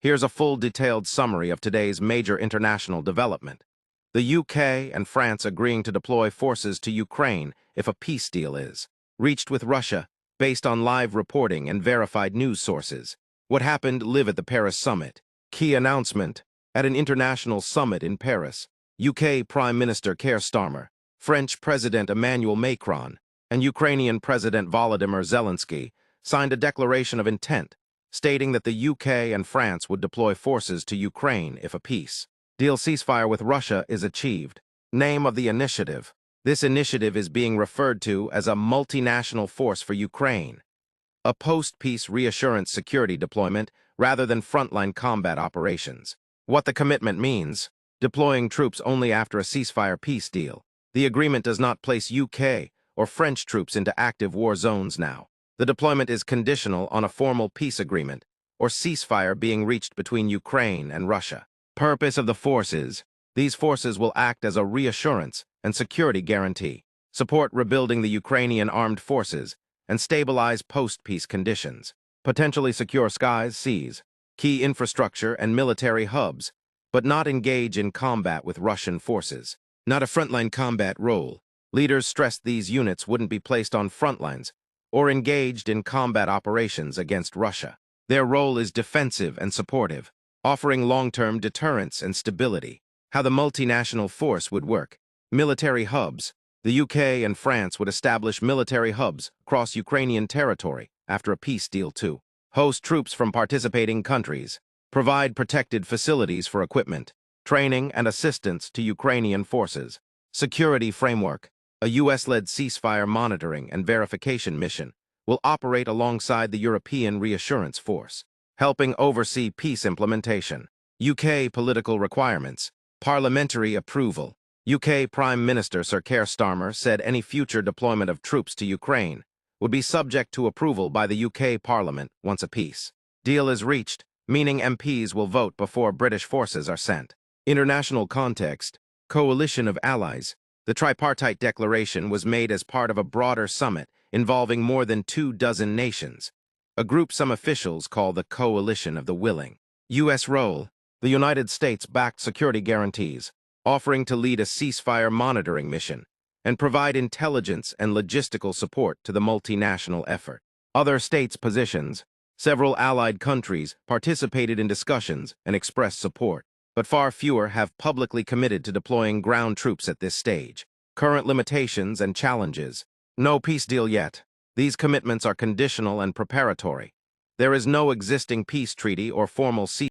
Here's a full detailed summary of today's major international development. The UK and France agreeing to deploy forces to Ukraine if a peace deal is reached with Russia, based on live reporting and verified news sources. What happened live at the Paris summit. Key announcement. At an international summit in Paris, UK Prime Minister Keir Starmer, French President Emmanuel Macron, and Ukrainian President Volodymyr Zelenskyy signed a declaration of intent, stating that the UK and France would deploy forces to Ukraine if a peace deal ceasefire with Russia is achieved. Name of the initiative. This initiative is being referred to as a Multinational Force for Ukraine, a post-peace reassurance security deployment rather than frontline combat operations. What the commitment means: deploying troops only after a ceasefire peace deal. The agreement does not place UK or French troops into active war zones now. The deployment is conditional on a formal peace agreement or ceasefire being reached between Ukraine and Russia. Purpose of the forces. These forces will act as a reassurance and security guarantee, support rebuilding the Ukrainian armed forces, and stabilize post-peace conditions, potentially secure skies, seas, key infrastructure, and military hubs, but not engage in combat with Russian forces. Not a frontline combat role. Leaders stressed these units wouldn't be placed on frontlines or engaged in combat operations against Russia. Their role is defensive and supportive, offering long-term deterrence and stability. How the multinational force would work. Military hubs. The UK and France would establish military hubs across Ukrainian territory after a peace deal to host troops from participating countries, provide protected facilities for equipment, training, and assistance to Ukrainian forces. Security framework. A US-led ceasefire monitoring and verification mission will operate alongside the European Reassurance Force, helping oversee peace implementation. UK political requirements. Parliamentary approval. UK Prime Minister Sir Keir Starmer said any future deployment of troops to Ukraine would be subject to approval by the UK Parliament once a peace deal is reached, meaning MPs will vote before British forces are sent. International context. Coalition of allies. The tripartite declaration was made as part of a broader summit involving more than 24 nations, a group some officials call the Coalition of the Willing. U.S. role. The United States backed security guarantees, offering to lead a ceasefire monitoring mission and provide intelligence and logistical support to the multinational effort. Other states' positions. Several allied countries participated in discussions and expressed support, but far fewer have publicly committed to deploying ground troops at this stage. Current limitations and challenges. No peace deal yet. These commitments are conditional and preparatory. There is no existing peace treaty or formal ceasefire.